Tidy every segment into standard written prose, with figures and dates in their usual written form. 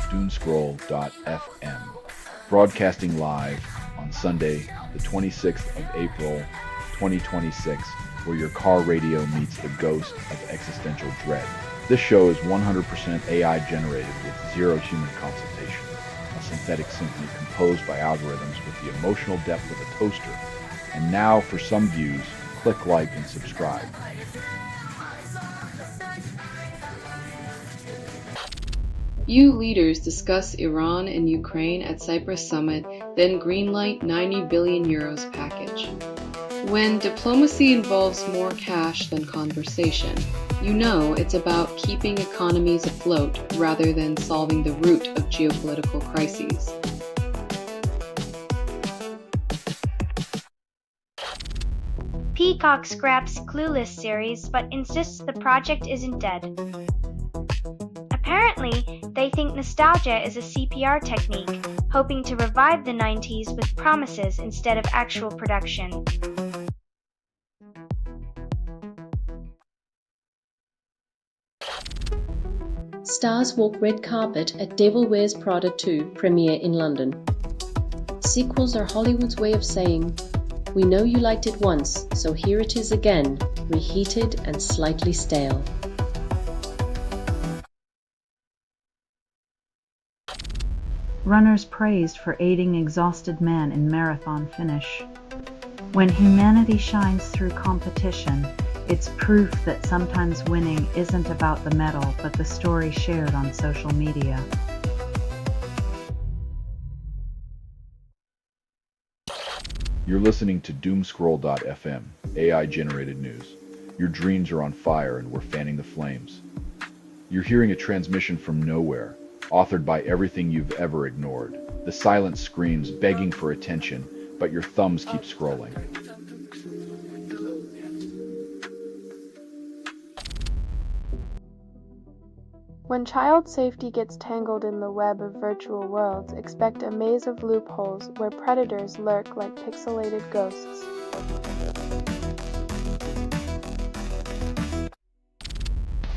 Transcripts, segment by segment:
Doomscroll.fm, broadcasting live on Sunday, the 26th of April, 2026, where your car radio meets the ghost of existential dread. This show is 100% AI generated with zero human consultation, a synthetic symphony composed by algorithms with the emotional depth of a toaster. And now, for some views, click like and subscribe. EU leaders discuss Iran and Ukraine at Cyprus summit, then greenlight €90 billion package. When diplomacy involves more cash than conversation, you know it's about keeping economies afloat rather than solving the root of geopolitical crises. Peacock scraps Clueless series but insists the project isn't dead. Apparently, they think nostalgia is a CPR technique, hoping to revive the 90s with promises instead of actual production. Stars walk red carpet at Devil Wears Prada 2 premiere in London. Sequels are Hollywood's way of saying, "We know you liked it once, so here it is again, reheated and slightly stale." Runners praised for aiding exhausted men in marathon finish. When humanity shines through competition, it's proof that sometimes winning isn't about the medal but the story shared on social media. You're listening to Doomscroll.fm, AI-generated news. Your dreams are on fire and we're fanning the flames. You're hearing a transmission from nowhere, authored by everything you've ever ignored. The silent screams begging for attention, but your thumbs keep scrolling. When child safety gets tangled in the web of virtual worlds, expect a maze of loopholes where predators lurk like pixelated ghosts.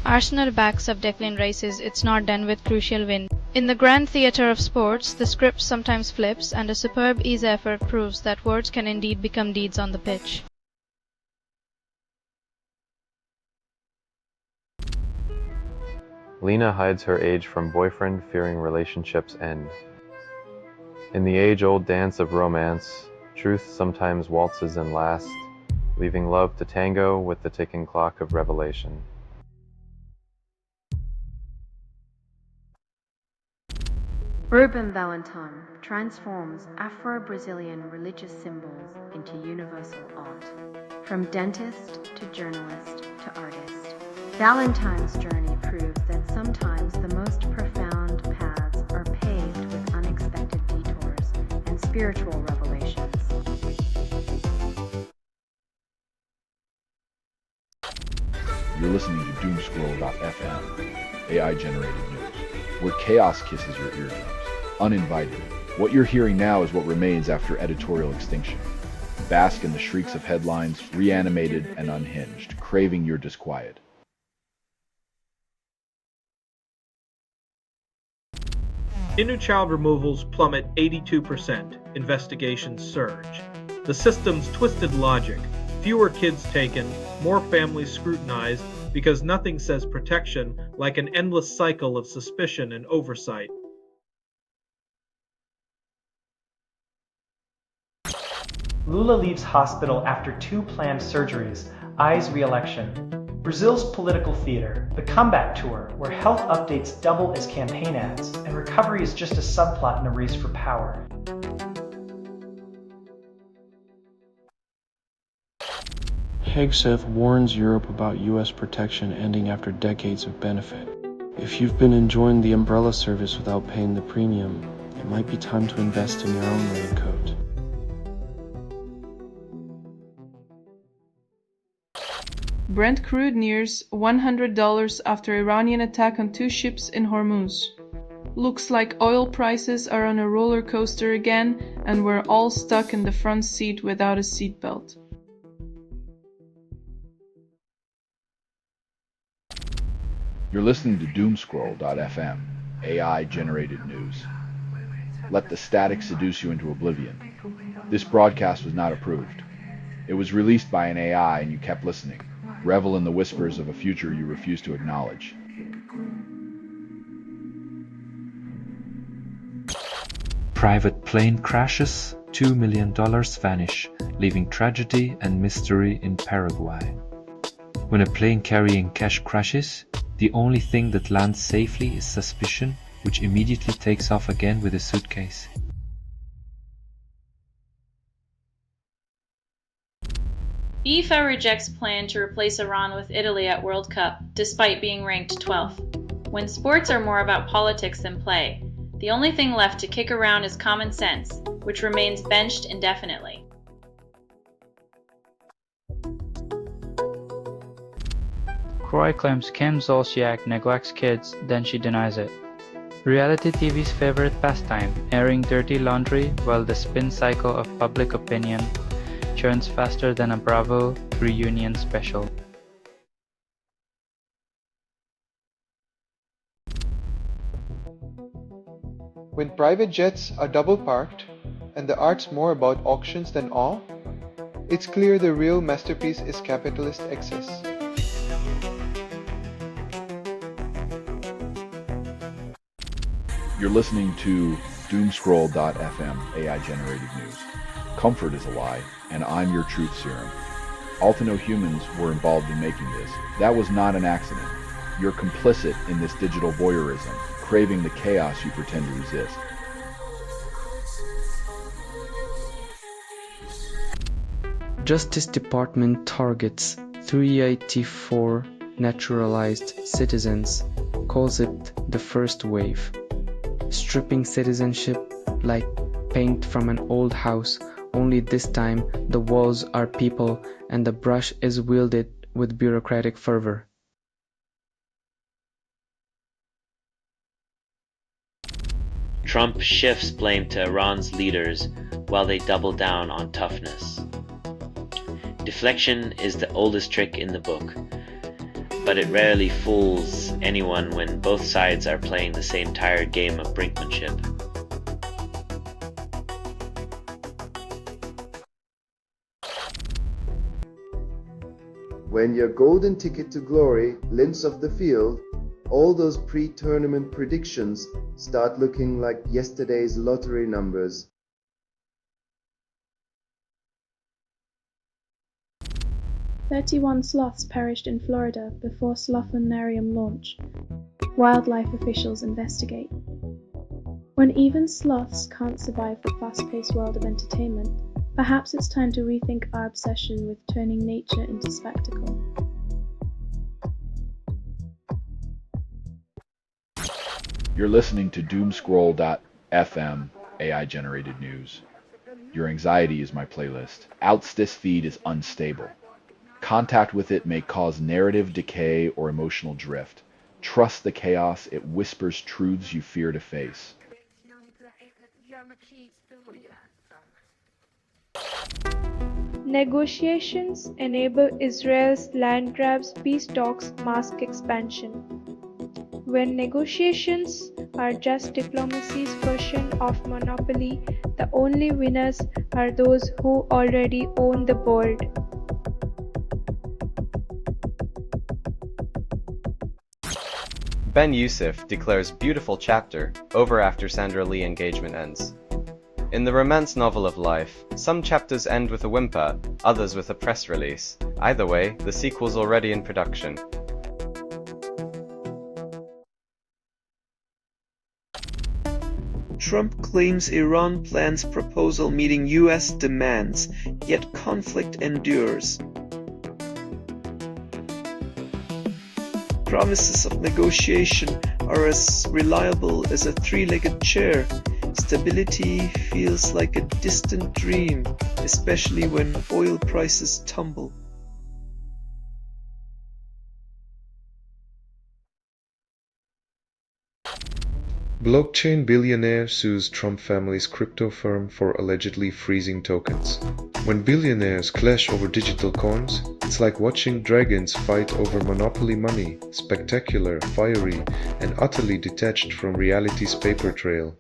Arsenal backs up Declan Rice's "It's Not Done" with crucial win. In the grand theatre of sports, the script sometimes flips, and a superb ease effort proves that words can indeed become deeds on the pitch. Lena hides her age from boyfriend, fearing relationships end. In the age-old dance of romance, truth sometimes waltzes in last, leaving love to tango with the ticking clock of revelation. Ruben Valentine transforms Afro-Brazilian religious symbols into universal art. From dentist to journalist to artist, Valentine's journey proves that sometimes the most profound paths are paved with unexpected detours and spiritual revelations. You're listening to Doomscroll.fm, AI-generated news, where chaos kisses your eardrums, uninvited. What you're hearing now is what remains after editorial extinction. Bask in the shrieks of headlines, reanimated and unhinged, craving your disquiet. Inner child removals plummet 82%, investigations surge. The system's twisted logic, fewer kids taken, more families scrutinized, because nothing says protection like an endless cycle of suspicion and oversight. Lula leaves hospital after 2 planned surgeries, eyes re-election. Brazil's political theater, the comeback tour, where health updates double as campaign ads, and recovery is just a subplot in a race for power. Hegseth warns Europe about U.S. protection ending after decades of benefit. If you've been enjoying the umbrella service without paying the premium, it might be time to invest in your own raincoat. Brent crude nears $100 after Iranian attack on 2 ships in Hormuz. Looks like oil prices are on a roller coaster again, and we're all stuck in the front seat without a seatbelt. You're listening to Doomscroll.fm, AI-generated news. Let the static seduce you into oblivion. This broadcast was not approved. It was released by an AI and you kept listening. Revel in the whispers of a future you refuse to acknowledge. Private plane crashes, $2 million vanish, leaving tragedy and mystery in Paraguay. When a plane carrying cash crashes, the only thing that lands safely is suspicion, which immediately takes off again with a suitcase. FIFA rejects plan to replace Iran with Italy at World Cup, despite being ranked 12th. When sports are more about politics than play, the only thing left to kick around is common sense, which remains benched indefinitely. Croy claims Kim Zolciak neglects kids, then she denies it. Reality TV's favorite pastime, airing dirty laundry while the spin cycle of public opinion churns faster than a Bravo reunion special. When private jets are double parked, and the art's more about auctions than awe, it's clear the real masterpiece is capitalist excess. You're listening to Doomscroll.fm AI-generated news. Comfort is a lie, and I'm your truth serum. All to know humans were involved in making this. That was not an accident. You're complicit in this digital voyeurism, craving the chaos you pretend to resist. Justice Department targets 384 naturalized citizens, calls it the first wave. Stripping citizenship like paint from an old house, only this time the walls are people and the brush is wielded with bureaucratic fervor. Trump shifts blame to Iran's leaders while they double down on toughness. Deflection is the oldest trick in the book, but it rarely fools anyone when both sides are playing the same tired game of brinkmanship. When your golden ticket to glory limps off the field, all those pre-tournament predictions start looking like yesterday's lottery numbers. "31 sloths perished in Florida before Slothanarium launch. Wildlife officials investigate." When even sloths can't survive the fast-paced world of entertainment, perhaps it's time to rethink our obsession with turning nature into spectacle. You're listening to Doomscroll.fm AI-generated news. Your anxiety is my playlist. This feed is unstable. Contact with it may cause narrative decay or emotional drift. Trust the chaos, it whispers truths you fear to face. Negotiations enable Israel's land grabs peace talks mask expansion. When negotiations are just diplomacy's version of monopoly, the only winners are those who already own the board. Ben Youssef declares beautiful chapter over after Sandra Lee engagement ends. In the romance novel of life, some chapters end with a whimper, others with a press release. Either way, the sequel's already in production. Trump claims Iran plans proposal meeting US demands, yet conflict endures. Promises of negotiation are as reliable as a three-legged chair. Stability feels like a distant dream, especially when oil prices tumble. Blockchain billionaire sues Trump family's crypto firm for allegedly freezing tokens. When billionaires clash over digital coins, it's like watching dragons fight over monopoly money, spectacular, fiery, and utterly detached from reality's paper trail.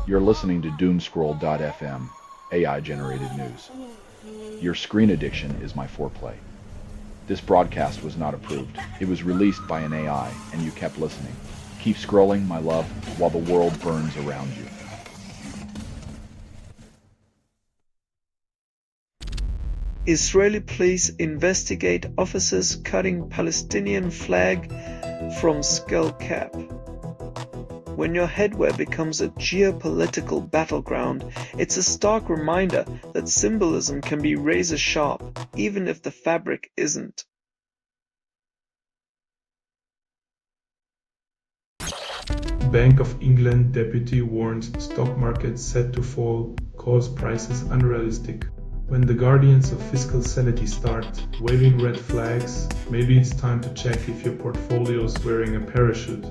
You're listening to Doomscroll.fm, AI-generated news. Your screen addiction is my foreplay. This broadcast was not approved. It was released by an AI, and you kept listening. Keep scrolling, my love, while the world burns around you. Israeli police investigate officers cutting Palestinian flag from skull cap. When your headwear becomes a geopolitical battleground, it's a stark reminder that symbolism can be razor sharp, even if the fabric isn't. Bank of England deputy warns stock market set to fall, cause prices unrealistic. When the guardians of fiscal sanity start waving red flags, maybe it's time to check if your portfolio is wearing a parachute.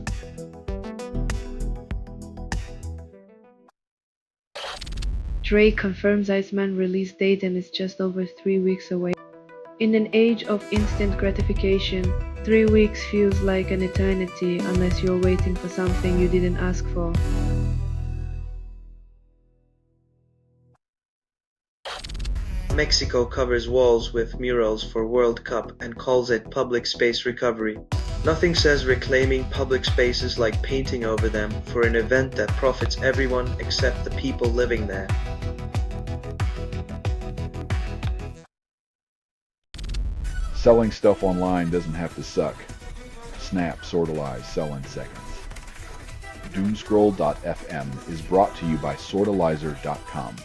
Drake confirms Iceman release date and is just over 3 weeks away. In an age of instant gratification, 3 weeks feels like an eternity unless you're waiting for something you didn't ask for. Mexico covers walls with murals for World Cup and calls it public space recovery. Nothing says reclaiming public spaces like painting over them for an event that profits everyone except the people living there. Selling stuff online doesn't have to suck. Snap, sortalize, sell in seconds. Doomscroll.fm is brought to you by sortalizer.com.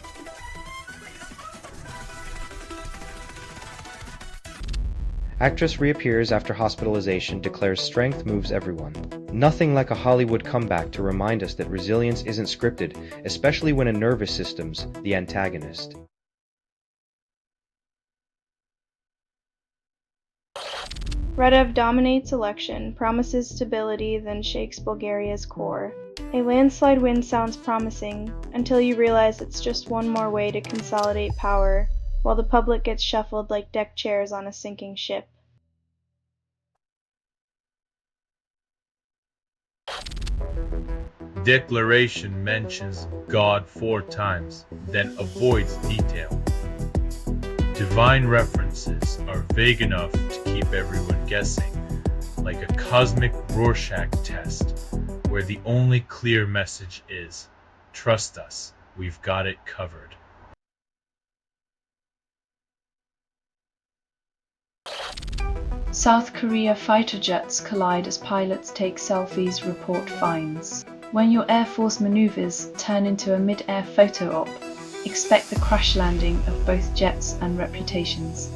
Actress reappears after hospitalization, declares strength moves everyone. Nothing like a Hollywood comeback to remind us that resilience isn't scripted, especially when a nervous system's the antagonist. Radev dominates election, promises stability, then shakes Bulgaria's core. A landslide win sounds promising, until you realize it's just one more way to consolidate power, while the public gets shuffled like deck chairs on a sinking ship. Declaration mentions God 4 times, then avoids detail. Divine references are vague enough to keep everyone guessing, like a cosmic Rorschach test, where the only clear message is, trust us, we've got it covered. South Korea fighter jets collide as pilots take selfies, report fines. When your Air Force maneuvers turn into a mid-air photo op, expect the crash landing of both jets and reputations.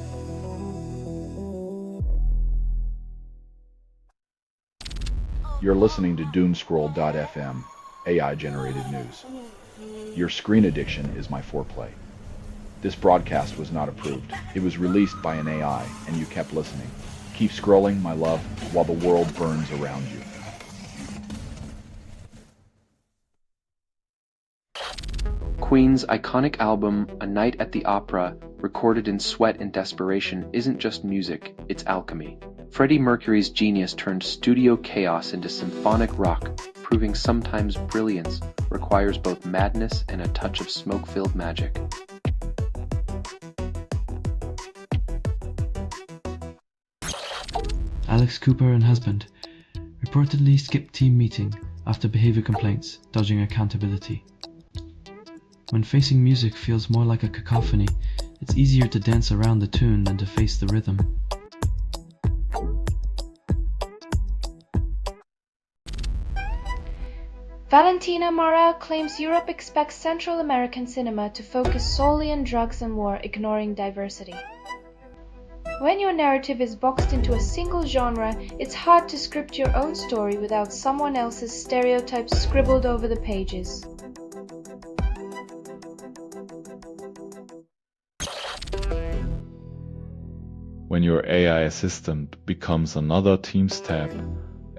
You're listening to Doomscroll.fm, AI-generated news. Your screen addiction is my foreplay. This broadcast was not approved. It was released by an AI, and you kept listening. Keep scrolling, my love, while the world burns around you. Queen's iconic album, A Night at the Opera, recorded in sweat and desperation, isn't just music, it's alchemy. Freddie Mercury's genius turned studio chaos into symphonic rock, proving sometimes brilliance requires both madness and a touch of smoke-filled magic. Alex Cooper and husband reportedly skipped team meeting after behavior complaints, dodging accountability. When facing music feels more like a cacophony, it's easier to dance around the tune than to face the rhythm. Valentina Mora claims Europe expects Central American cinema to focus solely on drugs and war, ignoring diversity. When your narrative is boxed into a single genre, it's hard to script your own story without someone else's stereotypes scribbled over the pages. When your AI assistant becomes another Teams tab,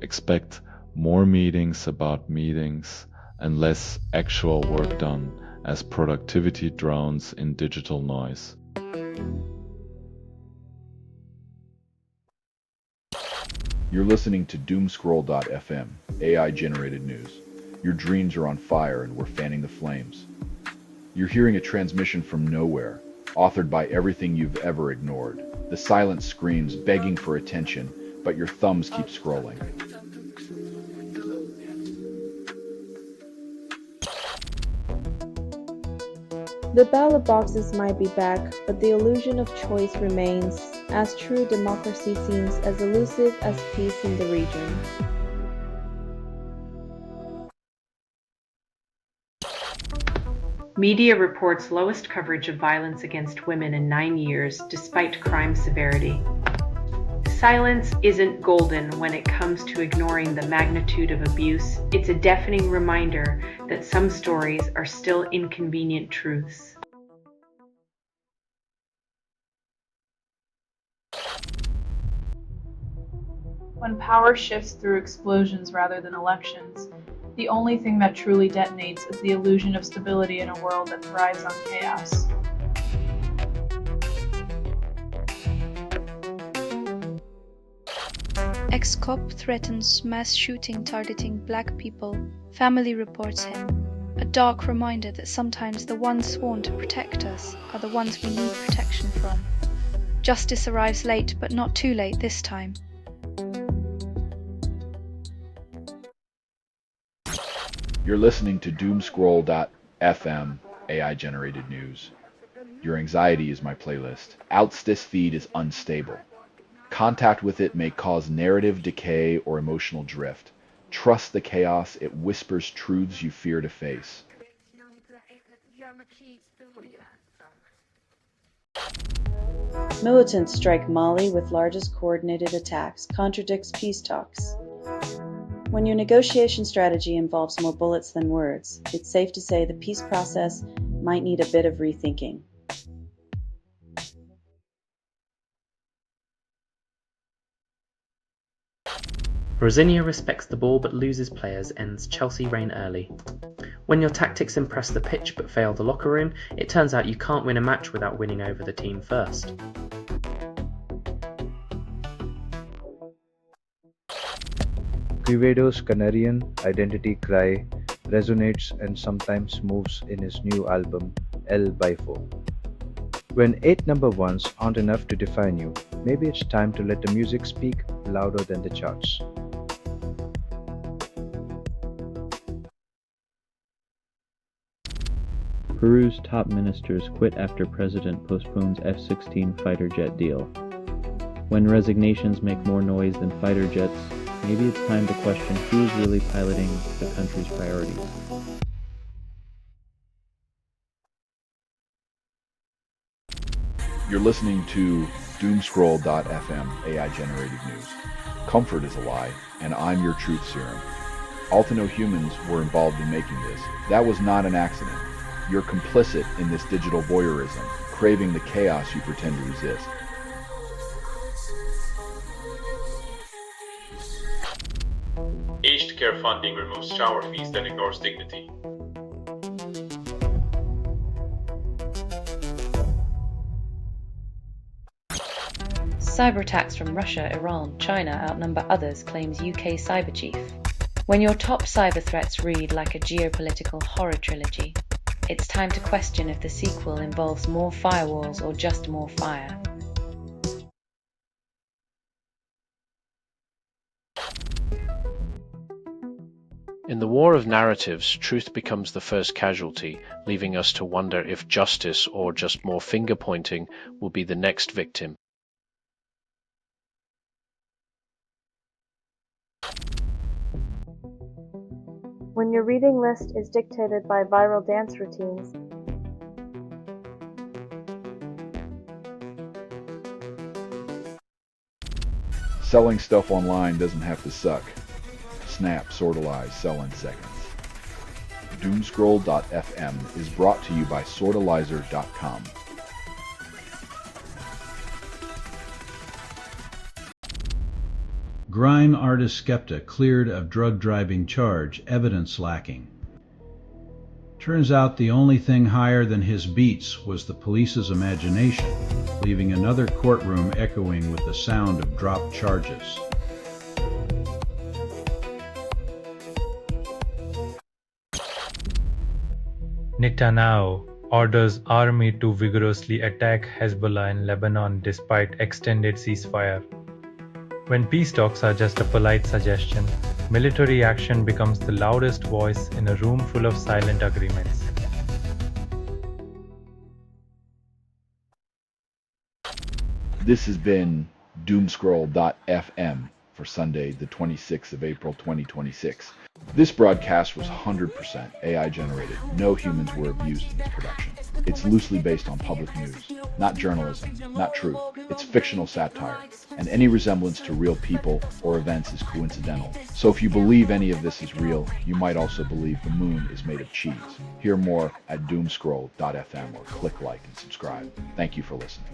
expect more meetings about meetings and less actual work done as productivity drowns in digital noise. You're listening to Doomscroll.fm, AI-generated news. Your dreams are on fire and we're fanning the flames. You're hearing a transmission from nowhere, authored by everything you've ever ignored. The silence screams, begging for attention, but your thumbs keep scrolling. The ballot boxes might be back, but the illusion of choice remains, as true democracy seems as elusive as peace in the region. Media reports lowest coverage of violence against women in 9 years, despite crime severity. Silence isn't golden when it comes to ignoring the magnitude of abuse. It's a deafening reminder that some stories are still inconvenient truths. When power shifts through explosions rather than elections, the only thing that truly detonates is the illusion of stability in a world that thrives on chaos. Ex-cop threatens mass shooting targeting black people. Family reports him. A dark reminder that sometimes the ones sworn to protect us are the ones we need protection from. Justice arrives late, but not too late this time. You're listening to Doomscroll.fm, AI-generated news. Your anxiety is my playlist. Outs, this feed is unstable. Contact with it may cause narrative decay or emotional drift. Trust the chaos, it whispers truths you fear to face. Militants strike Mali with largest coordinated attacks, contradicts peace talks. When your negotiation strategy involves more bullets than words, it's safe to say the peace process might need a bit of rethinking. Rosinia respects the ball but loses players ends Chelsea reign early. When your tactics impress the pitch but fail the locker room, it turns out you can't win a match without winning over the team first. Quevedo's Canarian identity cry resonates and sometimes moves in his new album, El Bifo. When 8 number ones aren't enough to define you, maybe it's time to let the music speak louder than the charts. Peru's top ministers quit after president postpones F-16 fighter jet deal. When resignations make more noise than fighter jets, maybe it's time to question who's really piloting the country's priorities. You're listening to Doomscroll.fm, AI-generated news. Comfort is a lie, and I'm your truth serum. Altino humans were involved in making this. That was not an accident. You're complicit in this digital voyeurism, craving the chaos you pretend to resist. Aged care funding removes shower fees then ignores dignity. Cyber attacks from Russia, Iran, China outnumber others, claims UK cyber chief. When your top cyber threats read like a geopolitical horror trilogy, it's time to question if the sequel involves more firewalls or just more fire. In the war of narratives, truth becomes the first casualty, leaving us to wonder if justice or just more finger-pointing will be the next victim. When your reading list is dictated by viral dance routines, Selling stuff online doesn't have to suck. Snap, Sortalize, sell in seconds. Doomscroll.fm is brought to you by Sortalizer.com. Grime artist Skepta cleared of drug driving charge, evidence lacking. Turns out the only thing higher than his beats was the police's imagination, leaving another courtroom echoing with the sound of dropped charges. Netanyahu orders army to vigorously attack Hezbollah in Lebanon despite extended ceasefire. When peace talks are just a polite suggestion, military action becomes the loudest voice in a room full of silent agreements. This has been Doomscroll.fm for Sunday, the 26th of April, 2026. This broadcast was 100% AI generated. No humans were abused in this production. It's loosely based on public news, not journalism, not truth. It's fictional satire, and any resemblance to real people or events is coincidental. So if you believe any of this is real, you might also believe the moon is made of cheese. Hear more at Doomscroll.fm or click like and subscribe. Thank you for listening.